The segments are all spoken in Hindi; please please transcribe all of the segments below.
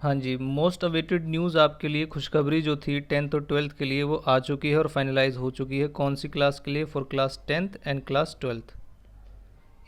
हाँ जी, मोस्ट अवेटेड न्यूज़ आपके लिए खुशखबरी जो थी 10th और 12th के लिए वो आ चुकी है और फाइनलाइज हो चुकी है। कौन सी क्लास के लिए? For class 10th and class 12th।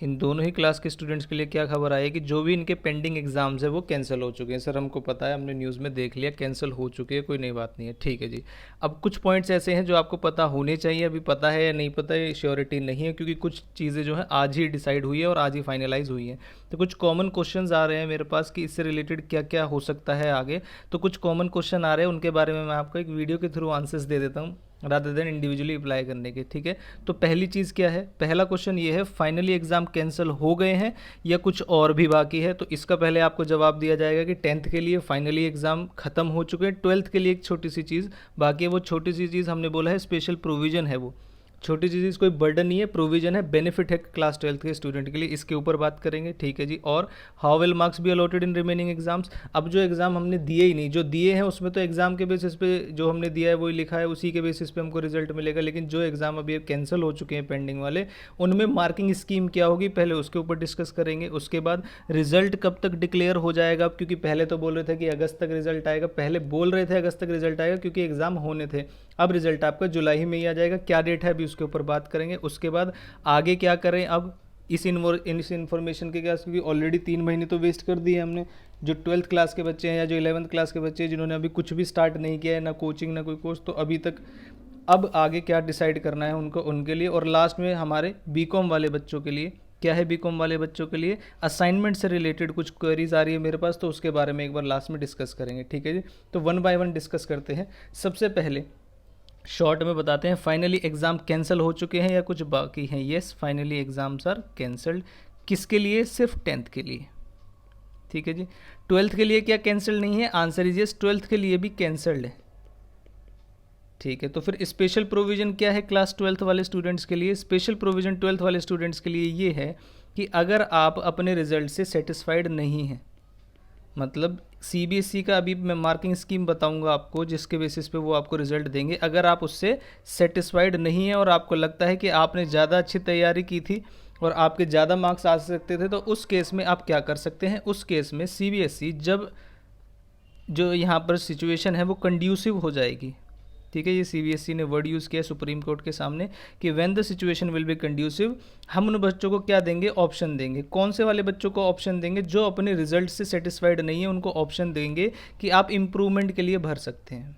इन दोनों ही क्लास के स्टूडेंट्स के लिए क्या खबर आई है कि जो भी इनके पेंडिंग एग्जाम्स है वो कैंसिल हो चुके हैं। सर हमको पता है, हमने न्यूज़ में देख लिया, कैंसिल हो चुके हैं, कोई नई बात नहीं है। ठीक है जी। अब कुछ पॉइंट्स ऐसे हैं जो आपको पता होने चाहिए। अभी पता है या नहीं पता है श्योरिटी नहीं है, क्योंकि कुछ चीज़ें जो है आज ही डिसाइड हुई है और आज ही फाइनलाइज हुई है। तो कुछ कॉमन क्वेश्चंस आ रहे हैं मेरे पास कि इससे रिलेटेड क्या क्या हो सकता है आगे। तो कुछ कॉमन क्वेश्चन आ रहे हैं, उनके बारे में मैं आपको एक वीडियो के थ्रू आंसर्स दे देता हूँ रादर देन इंडिविजुअली अप्लाई करने के। ठीक है, तो पहली चीज़ क्या है? पहला क्वेश्चन ये है, फाइनली एग्जाम कैंसिल हो गए हैं या कुछ और भी बाकी है? तो इसका पहले आपको जवाब दिया जाएगा कि 10th के लिए फाइनली एग्जाम खत्म हो चुके हैं। 12th के लिए एक छोटी सी चीज़ बाकी है। वो छोटी सी चीज़ हमने बोला है स्पेशल प्रोविजन है। वो छोटी सी चीज़ कोई बर्डन नहीं है, प्रोविजन है, बेनिफिट है क्लास 12th के स्टूडेंट के लिए। इसके ऊपर बात करेंगे। ठीक है जी। और how will marks be allotted in remaining exams? अब जो एग्जाम हमने दिए ही नहीं, जो दिए हैं उसमें तो एग्जाम के बेसिस पे जो हमने दिया है वही लिखा है, उसी के बेसिस पे हमको रिजल्ट मिलेगा। लेकिन जो एग्जाम अभी कैंसिल हो चुके हैं पेंडिंग वाले, उनमें मार्किंग स्कीम क्या होगी पहले उसके ऊपर डिस्कस करेंगे। उसके बाद रिजल्ट कब तक डिक्लेयर हो जाएगा? क्योंकि पहले तो बोल रहे थे कि अगस्त तक रिजल्ट आएगा, पहले बोल रहे थे अगस्त तक रिजल्ट आएगा क्योंकि एग्जाम होने थे। अब रिजल्ट आपका जुलाई में ही आ जाएगा। क्या डेट है अभी उसके ऊपर बात करेंगे। उसके बाद आगे क्या करें अब इस इन्फॉर्मेशन के क्या, क्योंकि ऑलरेडी 3 महीने तो वेस्ट कर दिए हमने। जो 12th क्लास के बच्चे हैं या जो 11th क्लास के बच्चे हैं जिन्होंने अभी कुछ भी स्टार्ट नहीं किया है, ना कोचिंग ना कोई कोर्स, तो अभी तक अब आगे क्या डिसाइड करना है उनको, उनके लिए। और लास्ट में हमारे बीकॉम वाले बच्चों के लिए क्या है? बीकॉम वाले बच्चों के लिए असाइनमेंट से रिलेटेड कुछ क्वेरीज आ रही है मेरे पास, तो उसके बारे में एक बार लास्ट में डिस्कस करेंगे। ठीक है जी। तो वन बाय वन डिस्कस करते हैं। सबसे पहले शॉर्ट में बताते हैं, फाइनली एग्ज़ाम कैंसिल हो चुके हैं या कुछ बाकी हैं? Yes, finally exams are cancelled. किसके लिए? सिर्फ 10th के लिए। ठीक है जी। 12th के लिए क्या कैंसिल नहीं है? आंसर इज यस, 12th के लिए भी कैंसल्ड है। ठीक है, तो फिर स्पेशल प्रोविज़न क्या है क्लास 12th वाले स्टूडेंट्स के लिए? स्पेशल प्रोविज़न 12th वाले स्टूडेंट्स के लिए ये है कि अगर आप अपने रिजल्ट से सेटिस्फाइड नहीं हैं, मतलब सीबीएसई का अभी मैं मार्किंग स्कीम बताऊंगा आपको जिसके बेसिस पे वो आपको रिजल्ट देंगे। अगर आप उससे सेटिस्फाइड नहीं है और आपको लगता है कि आपने ज़्यादा अच्छी तैयारी की थी और आपके ज़्यादा मार्क्स आ सकते थे, तो उस केस में आप क्या कर सकते हैं? उस केस में सीबीएसई जब जो यहाँ पर सिचुएशन है वो कंड्यूसिव हो जाएगी। ठीक है, ये सीबीएसई ने वर्ड यूज़ किया सुप्रीम कोर्ट के सामने कि when the situation will be conducive, हम उन बच्चों को क्या देंगे? ऑप्शन देंगे। कौन से वाले बच्चों को ऑप्शन देंगे? जो अपने रिजल्ट से सेटिस्फाइड नहीं है उनको ऑप्शन देंगे कि आप इम्प्रूवमेंट के लिए भर सकते हैं।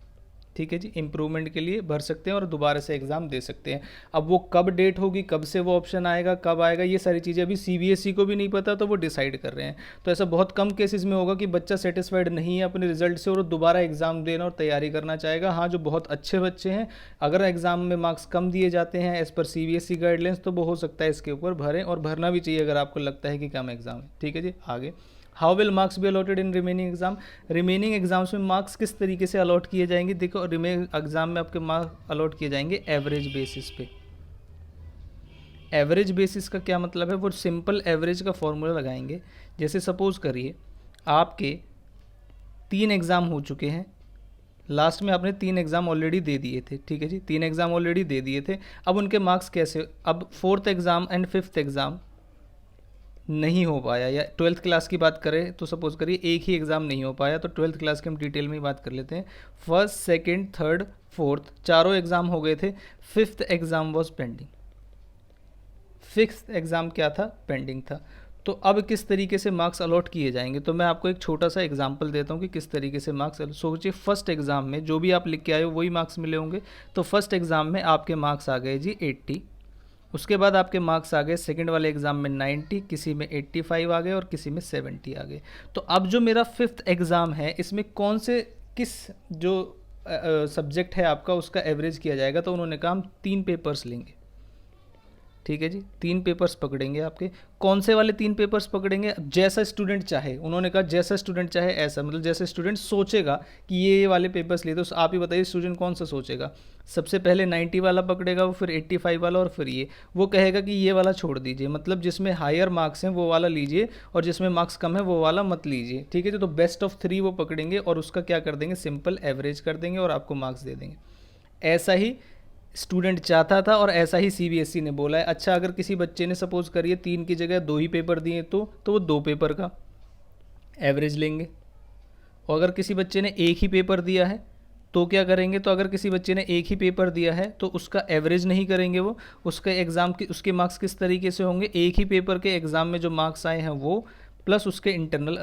ठीक है जी, इम्प्रूवमेंट के लिए भर सकते हैं और दोबारा से एग्ज़ाम दे सकते हैं। अब वो कब डेट होगी, कब से वो ऑप्शन आएगा, कब आएगा, ये सारी चीज़ें अभी सीबीएसई को भी नहीं पता, तो वो डिसाइड कर रहे हैं। तो ऐसा बहुत कम केसेस में होगा कि बच्चा सेटिस्फाइड नहीं है अपने रिजल्ट से और दोबारा एग्ज़ाम देना और तैयारी करना चाहेगा। हाँ, जो बहुत अच्छे बच्चे हैं, अगर एग्ज़ाम में मार्क्स कम दिए जाते हैं एज़ पर सीबीएसई गाइडलाइंस, तो वो हो सकता है इसके ऊपर भरें, और भरना भी चाहिए अगर आपको लगता है कि कम एग्ज़ाम है। ठीक है जी। आगे, how will marks be allotted in remaining exam? Remaining exams में मार्क्स किस तरीके से अलॉट किए जाएंगे? देखो, रिमेनिंग एग्जाम में आपके मार्क्स अलॉट किए जाएंगे एवरेज बेसिस पे। एवरेज बेसिस का क्या मतलब है? वो सिंपल एवरेज का फॉर्मूला लगाएंगे। जैसे सपोज करिए आपके 3 एग्ज़ाम हो चुके हैं, लास्ट में आपने 3 एग्ज़ाम ऑलरेडी दे दिए थे। ठीक है जी, 3 एग्ज़ाम ऑलरेडी दे दिए थे। अब उनके मार्क्स कैसे? अब 4th exam and 5th exam नहीं हो पाया, या 12th क्लास की बात करें तो सपोज करिए एक ही एग्ज़ाम नहीं हो पाया, तो 12th क्लास की हम डिटेल में ही बात कर लेते हैं। फर्स्ट, सेकंड, थर्ड, फोर्थ, चारों एग्ज़ाम हो गए थे। 5th exam was pending. 6th exam क्या था? पेंडिंग था। तो अब किस तरीके से मार्क्स अलॉट किए जाएंगे? तो मैं आपको एक छोटा सा एग्जांपल देता हूँ कि किस तरीके से मार्क्स। सोचिए फर्स्ट एग्ज़ाम में जो भी आप लिख के आए हो वही मार्क्स मिले होंगे। तो फर्स्ट एग्ज़ाम में आपके मार्क्स आ गए जी 80। उसके बाद आपके मार्क्स आ गए सेकंड वाले एग्ज़ाम में 90, किसी में 85 आ गए और किसी में 70 आ गए। तो अब जो मेरा 5th एग्ज़ाम है इसमें कौन से किस जो सब्जेक्ट है आपका उसका एवरेज किया जाएगा? तो उन्होंने कहा हम 3 पेपर्स लेंगे। ठीक है जी, 3 पेपर्स पकड़ेंगे आपके। कौन से वाले 3 पेपर्स पकड़ेंगे? जैसा स्टूडेंट चाहे, उन्होंने कहा जैसा स्टूडेंट चाहे ऐसा, मतलब जैसे स्टूडेंट सोचेगा कि ये वाले पेपर्स लिए, तो आप ही बताइए स्टूडेंट कौन सा सोचेगा? सबसे पहले 90 वाला पकड़ेगा वो, फिर 85 वाला, और फिर ये वो कहेगा कि ये वाला छोड़ दीजिए, मतलब जिसमें हायर मार्क्स हैं वो वाला लीजिए और जिसमें मार्क्स कम है वो वाला मत लीजिए। ठीक है जी, तो बेस्ट ऑफ 3 वो पकड़ेंगे और उसका क्या कर देंगे? सिंपल एवरेज कर देंगे और आपको मार्क्स दे देंगे। ऐसा ही स्टूडेंट चाहता था और ऐसा ही सीबीएसई ने बोला है। अच्छा, अगर किसी बच्चे ने सपोज करिए 3 की जगह 2 ही पेपर दिए तो वो 2 पेपर का एवरेज लेंगे। और अगर किसी बच्चे ने एक ही पेपर दिया है तो क्या करेंगे, तो अगर किसी बच्चे ने एक ही पेपर दिया है तो उसका एवरेज नहीं करेंगे, वो उसके एग्ज़ाम की उसके मार्क्स किस तरीके से होंगे, एक ही पेपर के एग्ज़ाम में जो मार्क्स आए हैं वो प्लस उसके इंटरनल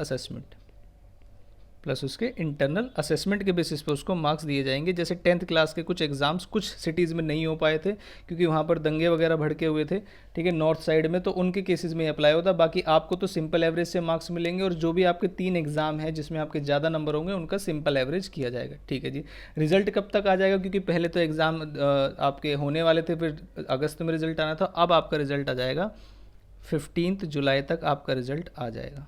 असेसमेंट के बेसिस पे उसको मार्क्स दिए जाएंगे। जैसे 10th क्लास के कुछ एग्ज़ाम्स कुछ सिटीज़ में नहीं हो पाए थे क्योंकि वहाँ पर दंगे वगैरह भड़के हुए थे, ठीक है, नॉर्थ साइड में, तो उनके केसेस में अप्लाई होता। बाकी आपको तो सिंपल एवरेज से मार्क्स मिलेंगे और जो भी आपके 3 एग्ज़ाम हैं जिसमें आपके ज़्यादा नंबर होंगे उनका सिंपल एवरेज किया जाएगा, ठीक है जी। रिजल्ट कब तक आ जाएगा, क्योंकि पहले तो एग्ज़ाम आपके होने वाले थे, फिर अगस्त में रिजल्ट आना था, अब आपका रिजल्ट आ जाएगा 15 जुलाई तक आपका रिजल्ट आ जाएगा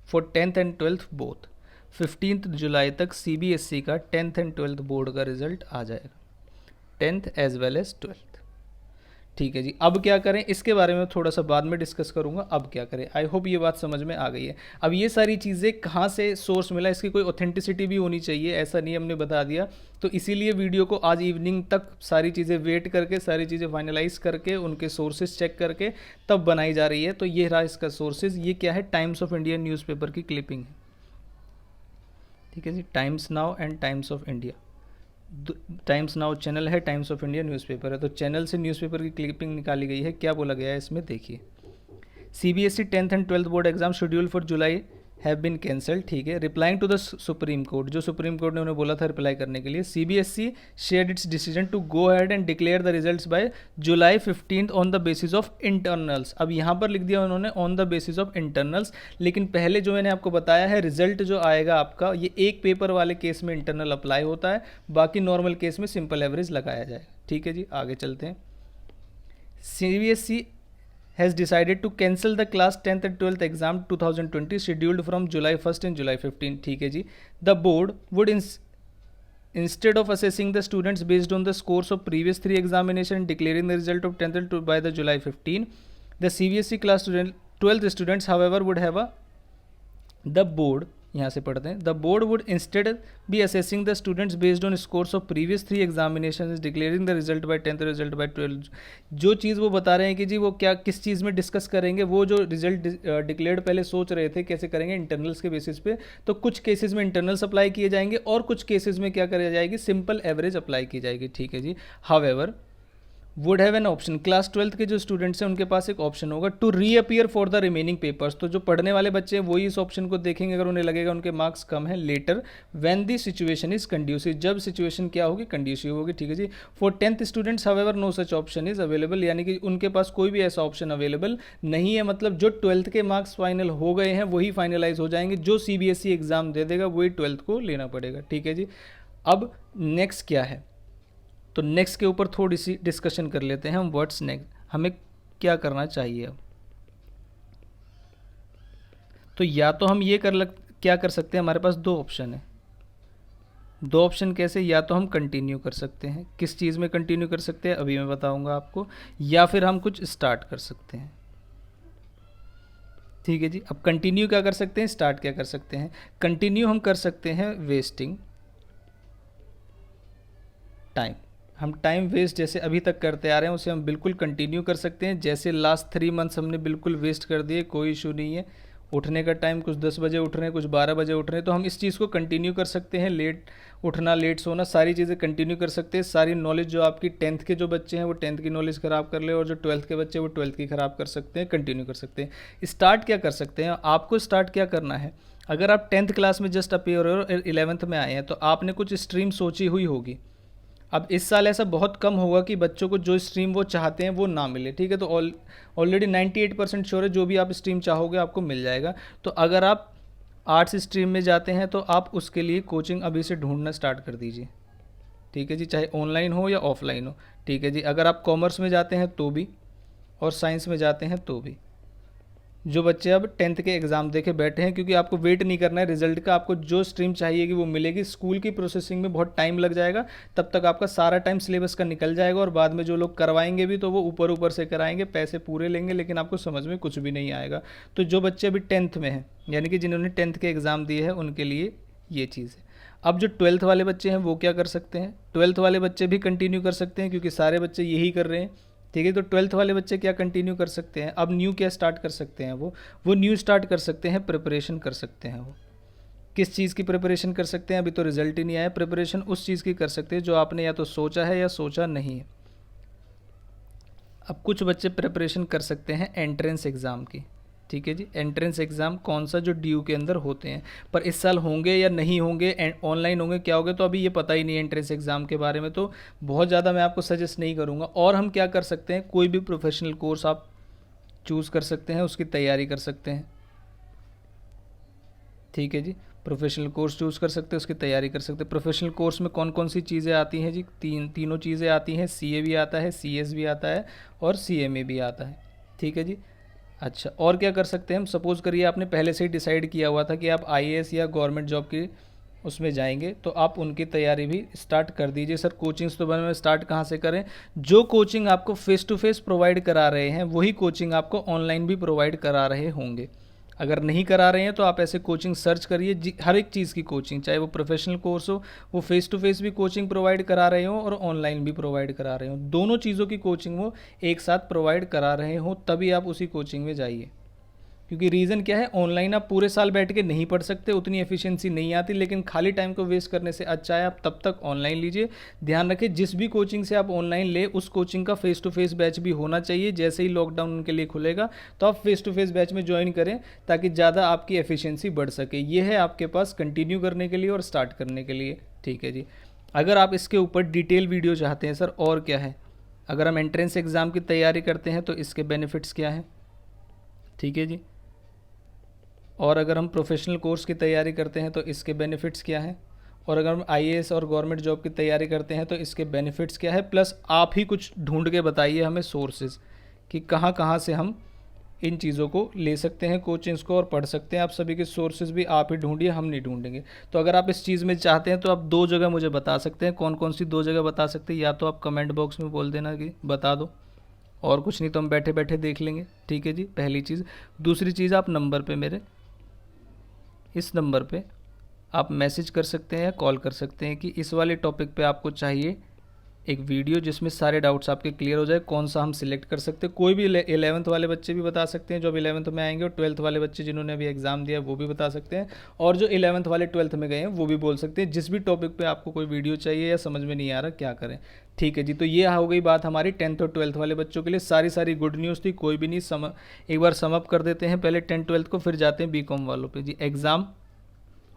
for 10th and 12th both. 15 जुलाई तक CBSE का 10th एंड 12th बोर्ड का रिजल्ट आ जाएगा, 10th as well as 12th, ठीक है जी। अब क्या करें इसके बारे में थोड़ा सा बाद में डिस्कस करूंगा, अब क्या करें। आई होप ये बात समझ में आ गई है। अब ये सारी चीज़ें कहाँ से सोर्स मिला, इसकी कोई ऑथेंटिसिटी भी होनी चाहिए, ऐसा नहीं हमने बता दिया, तो इसीलिए वीडियो को आज इवनिंग तक सारी चीज़ें वेट करके, सारी चीज़ें फाइनलाइज करके, उनके सोर्सेज चेक करके तब बनाई जा रही है। तो ये रहा इसका सोर्सेज। ये क्या है, टाइम्स ऑफ इंडिया न्यूज़पेपर की क्लिपिंग है, ठीक है जी। Times Now and Times of India, Times Now channel है, टाइम्स ऑफ इंडिया न्यूज़पेपर है, तो चैनल से न्यूज़पेपर की क्लिपिंग निकाली गई है। क्या बोला गया है इसमें देखिए, CBSE 10th and 12th board exam schedule for July have been cancelled, ठीक है। Replying to the Supreme Court, जो सुप्रीम कोर्ट ने उन्हें बोला था रिप्लाई करने के लिए, CBSE shared its decision to go ahead and declare the results by July 15 on the basis of internals. अब यहाँ पर लिख दिया उन्होंने on the basis of internals, लेकिन पहले जो मैंने आपको बताया है रिजल्ट जो आएगा आपका, ये एक पेपर वाले केस में इंटरनल अप्लाई होता है, बाकी नॉर्मल केस में सिंपल एवरेज लगाया जाएगा, ठीक है जी। आगे चलते हैं। CBSE has decided to cancel the class 10th and 12th exam 2020 scheduled from July 1st and July 15, ठीक है जी। The board would instead of assessing the students based on the scores of previous 3 examination and declaring the result of 10th and by the July 15, the CBSE class 12th students however would have the board, यहाँ से पढ़ते हैं, the board would instead be assessing the students based on scores of previous 3 examination, declaring the result by 10th result by 12th। जो चीज़ वो बता रहे हैं कि जी वो क्या किस चीज़ में डिस्कस करेंगे, वो जो रिजल्ट डिक्लेयर्ड पहले सोच रहे थे कैसे करेंगे, इंटरनल्स के बेसिस पे, तो कुछ केसेस में इंटरनल्स अप्लाई किए जाएंगे और कुछ केसेस में क्या करी जाएगी, सिंपल एवरेज अप्लाई की जाएगी, ठीक है जी। However would have an option, class 12th के जो स्टूडेंट्स हैं उनके पास एक ऑप्शन होगा to reappear for the remaining papers. तो जो पढ़ने वाले बच्चे हैं वही इस ऑप्शन को देखेंगे अगर उन्हें लगेगा उनके मार्क्स कम है, later when the situation is conducive, जब सिचुएशन क्या होगी, कंड्यूसिव होगी, ठीक है जी। For 10th students however no such option is available, यानी कि उनके पास कोई भी ऐसा ऑप्शन अवेलेबल नहीं है, मतलब जो 12th के मार्क्स फाइनल हो गए हैं वही फाइनलाइज हो जाएंगे, जो CBSE एग्जाम दे देगा वही 12th को लेना पड़ेगा, ठीक है जी। अब नेक्स्ट क्या है, तो नेक्स्ट के ऊपर थोड़ी सी डिस्कशन कर लेते हैं हम, व्हाट्स नेक्स्ट, हमें क्या करना चाहिए अब। तो या तो हम ये क्या कर सकते हैं, हमारे पास 2 ऑप्शन है। 2 ऑप्शन कैसे, या तो हम कंटिन्यू कर सकते हैं, किस चीज़ में कंटिन्यू कर सकते हैं अभी मैं बताऊंगा आपको, या फिर हम कुछ स्टार्ट कर सकते हैं, ठीक है जी। अब कंटिन्यू क्या कर सकते हैं, स्टार्ट क्या कर सकते हैं। कंटिन्यू हम कर सकते हैं वेस्टिंग टाइम, हम टाइम वेस्ट जैसे अभी तक करते आ रहे हैं उसे हम बिल्कुल कंटिन्यू कर सकते हैं। जैसे लास्ट 3 मंथ्स हमने बिल्कुल वेस्ट कर दिए, कोई इशू नहीं है। उठने का टाइम कुछ 10 बजे उठ रहे हैं, कुछ 12 बजे उठ रहे हैं, तो हम इस चीज़ को कंटिन्यू कर सकते हैं। लेट उठना, लेट सोना, सारी चीज़ें कंटिन्यू कर सकते हैं। सारी नॉलेज जो आपकी 10th के जो बच्चे हैं वो 10th की नॉलेज ख़राब कर ले, और जो 12th के बच्चे वो 12th की ख़राब कर सकते हैं, कंटिन्यू कर सकते हैं। स्टार्ट क्या कर सकते हैं, आपको स्टार्ट क्या करना है, अगर आप 10th क्लास में जस्ट अपियर हो और 11th में आए हैं तो आपने कुछ स्ट्रीम सोची हुई होगी। अब इस साल ऐसा बहुत कम होगा कि बच्चों को जो स्ट्रीम वो चाहते हैं वो ना मिले, ठीक है। तो ऑलरेडी 98% श्योर है जो भी आप स्ट्रीम चाहोगे आपको मिल जाएगा। तो अगर आप आर्ट्स स्ट्रीम में जाते हैं तो आप उसके लिए कोचिंग अभी से ढूंढना स्टार्ट कर दीजिए, ठीक है जी, चाहे ऑनलाइन हो या ऑफलाइन हो, ठीक है जी। अगर आप कॉमर्स में जाते हैं तो भी, और साइंस में जाते हैं तो भी, जो बच्चे अब 10th के एग्ज़ाम देके बैठे हैं, क्योंकि आपको वेट नहीं करना है रिजल्ट का, आपको जो स्ट्रीम चाहिए कि वो मिलेगी। स्कूल की प्रोसेसिंग में बहुत टाइम लग जाएगा, तब तक आपका सारा टाइम सिलेबस का निकल जाएगा, और बाद में जो लोग करवाएंगे भी तो वो ऊपर ऊपर से कराएंगे, पैसे पूरे लेंगे, लेकिन आपको समझ में कुछ भी नहीं आएगा। तो जो बच्चे अभी 10th में हैं, यानी कि जिन्होंने 10th के एग्ज़ाम दिए हैं, उनके लिए ये चीज़ है। अब जो 12th वाले बच्चे हैं वो क्या कर सकते हैं, 12th वाले बच्चे भी कंटिन्यू कर सकते हैं, क्योंकि सारे बच्चे यही कर रहे हैं, ठीक है। तो 12th वाले बच्चे क्या कंटिन्यू कर सकते हैं, अब न्यू क्या स्टार्ट कर सकते हैं, वो न्यू स्टार्ट कर सकते हैं, प्रिपरेशन कर सकते हैं। वो किस चीज़ की प्रिपरेशन कर सकते हैं? अभी तो रिजल्ट ही नहीं आया। प्रिपरेशन उस चीज़ की कर सकते हैं जो आपने या तो सोचा है या सोचा नहीं है। अब कुछ बच्चे प्रिपरेशन कर सकते हैं एंट्रेंस एग्ज़ाम की, ठीक है जी। एंट्रेंस एग्ज़ाम कौन सा, जो डी यू के अंदर होते हैं, पर इस साल होंगे या नहीं होंगे, ऑनलाइन होंगे, क्या होंगे, तो अभी ये पता ही नहीं है एंट्रेंस एग्ज़ाम के बारे में, तो बहुत ज़्यादा मैं आपको सजेस्ट नहीं करूँगा। और हम क्या कर सकते हैं, कोई भी प्रोफेशनल कोर्स आप चूज़ कर सकते हैं, उसकी तैयारी कर सकते हैं, ठीक है जी। प्रोफेशनल कोर्स चूज़ कर सकते हैं, उसकी तैयारी कर सकते हैं। प्रोफेशनल कोर्स में कौन कौन सी चीज़ें आती हैं जी? तीनों चीज़ें आती हैं। सीए भी आता है, सीएस भी आता है और सीएमए भी आता है, ठीक है जी। अच्छा, और क्या कर सकते हैं हम? सपोज़ करिए आपने पहले से ही डिसाइड किया हुआ था कि आप आईएएस या गवर्नमेंट जॉब की उसमें जाएंगे, तो आप उनकी तैयारी भी स्टार्ट कर दीजिए। सर कोचिंग्स तो में स्टार्ट कहाँ से करें? जो कोचिंग आपको फेस टू फेस प्रोवाइड करा रहे हैं वही कोचिंग आपको ऑनलाइन भी प्रोवाइड करा रहे होंगे। अगर नहीं करा रहे हैं तो आप ऐसे कोचिंग सर्च करिए, हर एक चीज़ की कोचिंग, चाहे वो प्रोफेशनल कोर्स हो, वो फेस टू फेस भी कोचिंग प्रोवाइड करा रहे हो और ऑनलाइन भी प्रोवाइड करा रहे हो, दोनों चीज़ों की कोचिंग वो एक साथ प्रोवाइड करा रहे हो, तभी आप उसी कोचिंग में जाइए। क्योंकि रीज़न क्या है, ऑनलाइन आप पूरे साल बैठ के नहीं पढ़ सकते, उतनी एफिशिएंसी नहीं आती, लेकिन खाली टाइम को वेस्ट करने से अच्छा है आप तब तक ऑनलाइन लीजिए। ध्यान रखें, जिस भी कोचिंग से आप ऑनलाइन ले उस कोचिंग का फेस टू फेस बैच भी होना चाहिए। जैसे ही लॉकडाउन उनके लिए खुलेगा तो आप फेस टू फेस बैच में ज्वाइन करें, ताकि ज़्यादा आपकी एफिशिएंसी बढ़ सके। ये है आपके पास कंटिन्यू करने के लिए और स्टार्ट करने के लिए, ठीक है जी। अगर आप इसके ऊपर डिटेल वीडियो चाहते हैं सर, और क्या है, अगर हम एंट्रेंस एग्ज़ाम की तैयारी करते हैं तो इसके बेनिफिट्स क्या हैं, ठीक है जी। और अगर हम प्रोफेशनल कोर्स की तैयारी करते हैं तो इसके बेनिफिट्स क्या हैं, और अगर हम आईएएस और गवर्नमेंट जॉब की तैयारी करते हैं तो इसके बेनिफिट्स क्या है। प्लस आप ही कुछ ढूंढ के बताइए हमें सोर्सेज, कि कहाँ कहाँ से हम इन चीज़ों को ले सकते हैं, कोचिंग्स को, और पढ़ सकते हैं। आप सभी के सोर्सेज भी आप ही ढूंढिए, हम नहीं ढूंढेंगे। तो अगर आप इस चीज़ में चाहते हैं तो आप 2 जगह मुझे बता सकते हैं। कौन कौन सी 2 जगह बता सकते हैं? या तो आप कमेंट बॉक्स में बोल देना कि बता दो, और कुछ नहीं तो हम बैठे बैठे देख लेंगे, ठीक है जी। पहली चीज़। दूसरी चीज़, आप नंबर पे, मेरे इस नंबर पे आप मैसेज कर सकते हैं या कॉल कर सकते हैं कि इस वाले टॉपिक पे आपको चाहिए एक वीडियो जिसमें सारे डाउट्स आपके क्लियर हो जाए। कौन सा हम सिलेक्ट कर सकते हैं, कोई भी 11th वाले बच्चे भी बता सकते हैं जो अभी 11th में आएंगे, और 12th वाले बच्चे जिन्होंने अभी एग्ज़ाम दिया वो भी बता सकते हैं, और जो 11th वाले 12th में गए हैं वो भी बोल सकते हैं। जिस भी टॉपिक पे आपको कोई वीडियो चाहिए या समझ में नहीं आ रहा क्या करें, ठीक है जी। तो ये हो गई बात हमारी 10th और 12th वाले बच्चों के लिए। सारी गुड न्यूज़ थी, कोई भी नहीं। एक बार सम अप कर देते हैं पहले 10th 12th को, फिर जाते हैं बीकॉम वालों पे जी। एग्ज़ाम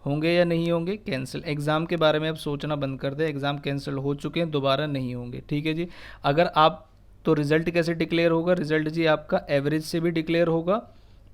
होंगे या नहीं होंगे? कैंसिल। एग्ज़ाम के बारे में अब सोचना बंद कर दें, एग्ज़ाम कैंसिल हो चुके हैं, दोबारा नहीं होंगे, ठीक है जी। अगर आप, तो रिज़ल्ट कैसे डिक्लेयर होगा? रिज़ल्ट जी आपका एवरेज से भी डिक्लेयर होगा,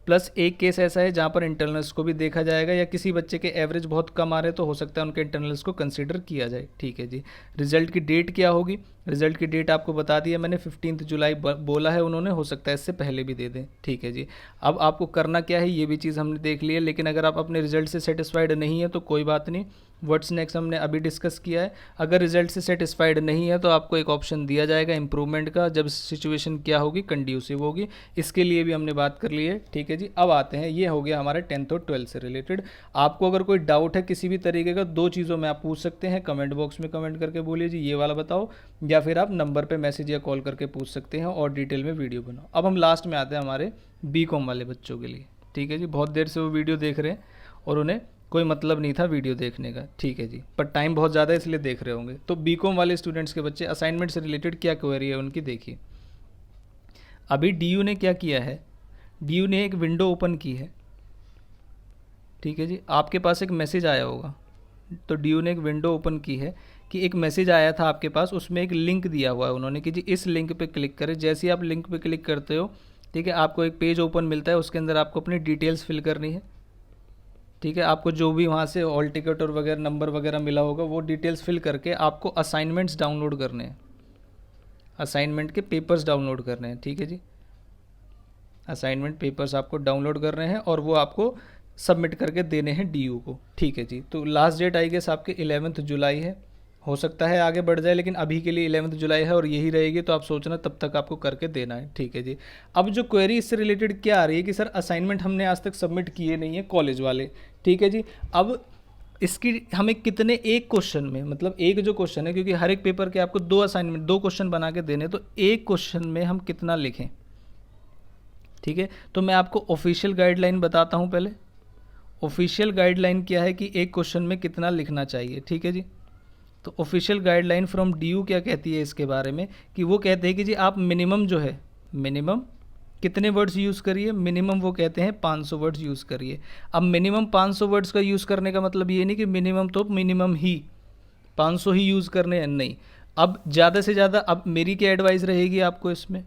प्लस एक केस ऐसा है जहाँ पर इंटरनल्स को भी देखा जाएगा, या किसी बच्चे के एवरेज बहुत कम आ रहे तो हो सकता है उनके इंटरनल्स को कंसीडर किया जाए, ठीक है जी। रिज़ल्ट की डेट क्या होगी? रिज़ल्ट की डेट आपको बता दिया मैंने, 15 जुलाई बोला है उन्होंने, हो सकता है इससे पहले भी दे दें, ठीक है जी। अब आपको करना क्या है ये भी चीज़ हमने देख ली है, लेकिन अगर आप अपने रिज़ल्ट से सेटिस्फाइड नहीं है तो कोई बात नहीं, व्हाट्स नेक्स्ट हमने अभी डिस्कस किया है। अगर रिजल्ट से सेटिस्फाइड नहीं है तो आपको एक ऑप्शन दिया जाएगा इम्प्रूवमेंट का, जब सिचुएशन क्या होगी, कंड्यूसिव होगी, इसके लिए भी हमने बात कर ली है, ठीक है जी। अब आते हैं, ये हो गया हमारे 10th और 12th से रिलेटेड। आपको अगर कोई डाउट है किसी भी तरीके का, 2 चीज़ों में आप पूछ सकते हैं, कमेंट बॉक्स में कमेंट करके बोलिए जी ये वाला बताओ, या फिर आप नंबर पर मैसेज या कॉल करके पूछ सकते हैं और डिटेल में वीडियो बनाओ। अब हम लास्ट में आते हैं हमारे बीकॉम वाले बच्चों के लिए, ठीक है जी। बहुत देर से वो वीडियो देख रहे हैं और उन्हें कोई मतलब नहीं था वीडियो देखने का, ठीक है जी, पर टाइम बहुत ज़्यादा है इसलिए देख रहे होंगे। तो बीकॉम वाले स्टूडेंट्स के बच्चे, असाइनमेंट से रिलेटेड क्या क्वेरी है उनकी, देखिए। अभी डीयू ने क्या किया है, डीयू ने एक विंडो ओपन की है, ठीक है जी। आपके पास एक मैसेज आया होगा, तो डीयू ने एक विंडो ओपन की है कि एक मैसेज आया था आपके पास, उसमें एक लिंक दिया हुआ है उन्होंने कि जी इस लिंक पे क्लिक करें। जैसे ही आप लिंक पे क्लिक करते हो, ठीक है, आपको एक पेज ओपन मिलता है, उसके अंदर आपको अपनी डिटेल्स फिल करनी है, ठीक है। आपको जो भी वहाँ से हॉल टिकट और वगैरह नंबर वगैरह मिला होगा वो डिटेल्स फिल करके आपको असाइनमेंट्स डाउनलोड करने हैं, असाइनमेंट के पेपर्स डाउनलोड करने हैं, ठीक है जी। असाइनमेंट पेपर्स आपको डाउनलोड करने हैं और वो आपको सबमिट करके देने हैं डीयू को, ठीक है जी। तो लास्ट डेट आई गेस आपके 11 जुलाई है, हो सकता है आगे बढ़ जाए, लेकिन अभी के लिए 11 जुलाई है और यही रहेगी, तो आप सोचना तब तक आपको करके देना है, ठीक है जी। अब जो क्वेरी इससे रिलेटेड क्या आ रही है कि सर असाइनमेंट हमने आज तक सबमिट किए नहीं है कॉलेज वाले, ठीक है जी। अब इसकी हमें कितने, एक क्वेश्चन में, मतलब एक जो क्वेश्चन है, क्योंकि हर एक पेपर के आपको 2 असाइनमेंट 2 क्वेश्चन बना के देने, तो एक क्वेश्चन में हम कितना लिखें, ठीक है। तो मैं आपको ऑफिशियल गाइडलाइन बताता हूँ पहले। ऑफिशियल गाइडलाइन क्या है कि एक क्वेश्चन में कितना लिखना चाहिए, ठीक है जी। तो ऑफिशियल गाइडलाइन फ्रॉम डीयू क्या कहती है इसके बारे में, कि वो कहते हैं कि जी आप मिनिमम जो है, मिनिमम कितने वर्ड्स यूज़ करिए, मिनिमम वो कहते हैं 500 वर्ड्स यूज़ करिए। अब मिनिमम 500 वर्ड्स का यूज़ करने का मतलब ये नहीं कि मिनिमम तो मिनिमम ही 500 ही यूज़ करने हैं, नहीं। अब ज़्यादा से ज़्यादा, अब मेरी क्या एडवाइस रहेगी आपको इसमें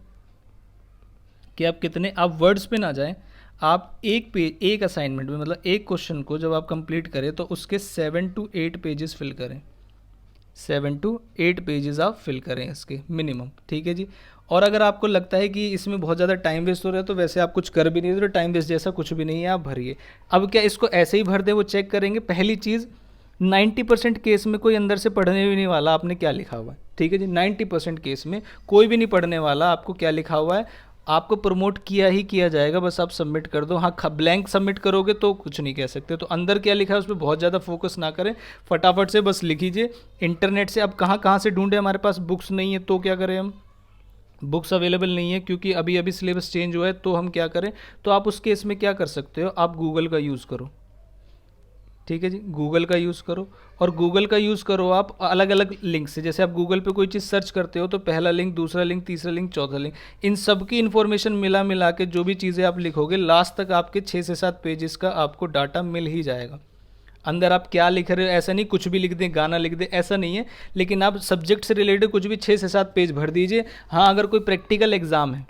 कि आप कितने, आप वर्ड्स पे ना जाएं, आप एक पेज, एक असाइनमेंट में, मतलब एक क्वेश्चन को जब आप कंप्लीट करें तो उसके 7 to 8 पेजेस फिल करें, 7 to 8 पेजेस आप फिल करें इसके मिनिमम, ठीक है जी। और अगर आपको लगता है कि इसमें बहुत ज़्यादा टाइम वेस्ट हो रहा है तो वैसे आप कुछ कर भी नहीं, तो टाइम वेस्ट जैसा कुछ भी नहीं है, आप भरिए। अब क्या इसको ऐसे ही भर दें, वो चेक करेंगे। पहली चीज़, 90% केस में कोई अंदर से पढ़ने भी नहीं वाला आपने क्या लिखा हुआ है, ठीक है जी। 90% केस में कोई भी नहीं पढ़ने वाला आपको क्या लिखा हुआ है, आपको प्रमोट किया ही किया जाएगा, बस आप सबमिट कर दो। हाँ, ब्लैंक सबमिट करोगे तो कुछ नहीं कह सकते। तो अंदर क्या लिखा है उस पर बहुत ज़्यादा फोकस ना करें, फटाफट से बस लिख लीजिए। इंटरनेट से अब कहाँ कहाँ से ढूंढे, हमारे पास बुक्स नहीं है तो क्या करें, हम बुक्स अवेलेबल नहीं है क्योंकि अभी अभी सिलेबस चेंज हुआ है, तो हम क्या करें, तो आप उस केस में क्या कर सकते हो, आप गूगल का यूज़ करो, ठीक है जी। गूगल का यूज़ करो, और गूगल का यूज़ करो आप अलग अलग लिंक से। जैसे आप गूगल पे कोई चीज़ सर्च करते हो तो पहला लिंक, दूसरा लिंक, तीसरा लिंक, चौथा लिंक, इन सब की इन्फॉर्मेशन मिला मिला के जो भी चीज़ें आप लिखोगे, लास्ट तक आपके 6 से 7 पेजेस का आपको डाटा मिल ही जाएगा। अंदर आप क्या लिख रहे हो, ऐसा नहीं कुछ भी लिख दें, गाना लिख दें, ऐसा नहीं है। लेकिन आप सब्जेक्ट से रिलेटेड कुछ भी 6 से 7 पेज भर दीजिए। हाँ, अगर कोई प्रैक्टिकल एग्ज़ाम है,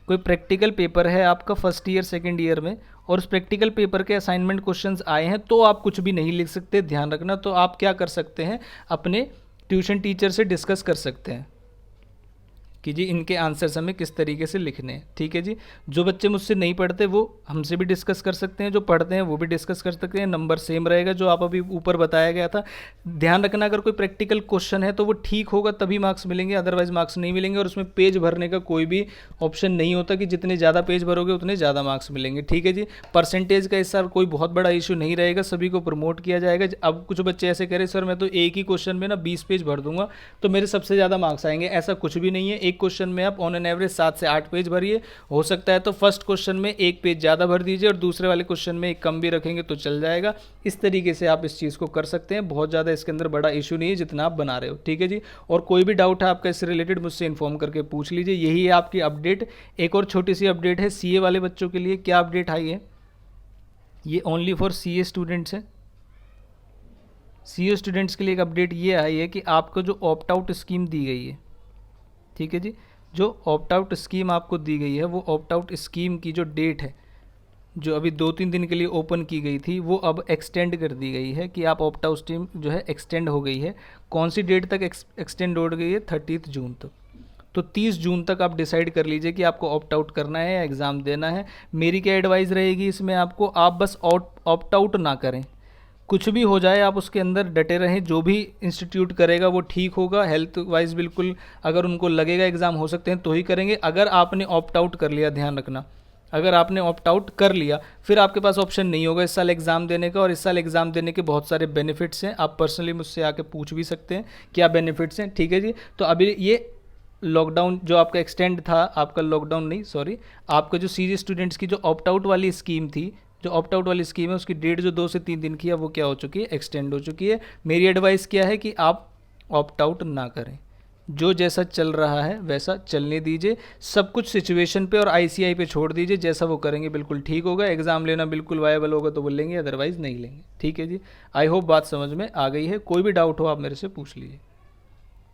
कोई प्रैक्टिकल पेपर है आपका फर्स्ट ईयर सेकंड ईयर में, और उस प्रैक्टिकल पेपर के असाइनमेंट क्वेश्चंस आए हैं, तो आप कुछ भी नहीं लिख सकते, ध्यान रखना। तो आप क्या कर सकते हैं, अपने ट्यूशन टीचर से डिस्कस कर सकते हैं कि जी इनके आंसर्स हमें किस तरीके से लिखने हैं, ठीक है जी। जो बच्चे मुझसे नहीं पढ़ते वो हमसे भी डिस्कस कर सकते हैं, जो पढ़ते हैं वो भी डिस्कस कर सकते हैं। नंबर सेम रहेगा जो आप अभी ऊपर बताया गया था। ध्यान रखना, अगर कोई प्रैक्टिकल क्वेश्चन है तो वो ठीक होगा तभी मार्क्स मिलेंगे, अदरवाइज मार्क्स नहीं मिलेंगे। और उसमें पेज भरने का कोई भी ऑप्शन नहीं होता कि जितने ज़्यादा पेज भरोगे उतने ज़्यादा मार्क्स मिलेंगे, ठीक है जी। परसेंटेज का इस साल कोई बहुत बड़ा इशू नहीं रहेगा, सभी को प्रमोट किया जाएगा। अब कुछ बच्चे ऐसे कह रहे सर मैं तो एक ही क्वेश्चन में ना 20 पेज भर दूंगा तो मेरे सबसे ज़्यादा मार्क्स आएंगे, ऐसा कुछ भी नहीं है। एक क्वेश्चन में आप ऑन एन एवरेज 7 से 8 पेज भरिए। हो सकता है तो फर्स्ट क्वेश्चन में एक पेज ज़्यादा भर दीजिए और दूसरे वाले क्वेश्चन में एक कम भी रखेंगे तो चल जाएगा। इस तरीके से आप इस चीज़ को कर सकते हैं, बहुत ज़्यादा इसके अंदर बड़ा इशू नहीं है जितना आप बना रहे हो, ठीक है जी। और कोई भी डाउट है आपका इससे रिलेटेड मुझसे इन्फॉर्म करके पूछ लीजिए। यही है आपकी अपडेट। एक और छोटी सी अपडेट है सीए वाले बच्चों के लिए। क्या अपडेट आई है, ये ओनली फॉर सीए स्टूडेंट्स है। सीए स्टूडेंट्स के लिए एक अपडेट ये आई है कि आपको जो ऑप्ट आउट स्कीम दी गई है, ठीक है जी, जो ऑप्ट आउट स्कीम आपको दी गई है, वो ऑप्ट आउट स्कीम की जो डेट है, जो अभी 2-3 दिन के लिए ओपन की गई थी, वो अब एक्सटेंड कर दी गई है कि आप ऑप्ट आउट स्कीम जो है एक्सटेंड हो गई है। कौन सी डेट तक एक्सटेंड हो गई है, 30 जून तक। तो 30 जून तक आप डिसाइड कर लीजिए कि आपको ऑप्ट आउट करना है या एग्ज़ाम देना है। मेरी क्या एडवाइस रहेगी इसमें आपको, आप बस ऑप्ट आउट ना करें। कुछ भी हो जाए आप उसके अंदर डटे रहें, जो भी इंस्टीट्यूट करेगा वो ठीक होगा। हेल्थ वाइज बिल्कुल अगर उनको लगेगा एग्ज़ाम हो सकते हैं तो ही करेंगे। अगर आपने ऑप्ट आउट कर लिया, ध्यान रखना, अगर आपने ऑप्ट आउट कर लिया फिर आपके पास ऑप्शन नहीं होगा इस साल एग्ज़ाम देने का। और इस साल एग्ज़ाम देने के बहुत सारे बेनिफिट्स हैं, आप पर्सनली मुझसे आके पूछ भी सकते हैं क्या बेनिफिट्स हैं, ठीक है जी। तो अभी ये लॉकडाउन जो आपका एक्सटेंड था, आपका लॉकडाउन नहीं सॉरी, आपका जो सीजी स्टूडेंट्स की जो ऑप्ट आउट वाली स्कीम थी, जो ऑप्ट आउट वाली स्कीम है उसकी डेट जो 2 से 3 दिन की है वो क्या हो चुकी है, एक्सटेंड हो चुकी है। मेरी एडवाइस क्या है कि आप ऑप्ट आउट ना करें, जो जैसा चल रहा है वैसा चलने दीजिए। सब कुछ सिचुएशन पे और आईसीआई पे छोड़ दीजिए, जैसा वो करेंगे बिल्कुल ठीक होगा। एग्ज़ाम लेना बिल्कुल वायबल होगा तो वो लेंगे, अदरवाइज़ नहीं लेंगे, ठीक है जी। आई होप बात समझ में आ गई है। कोई भी डाउट हो आप मेरे से पूछ लीजिए।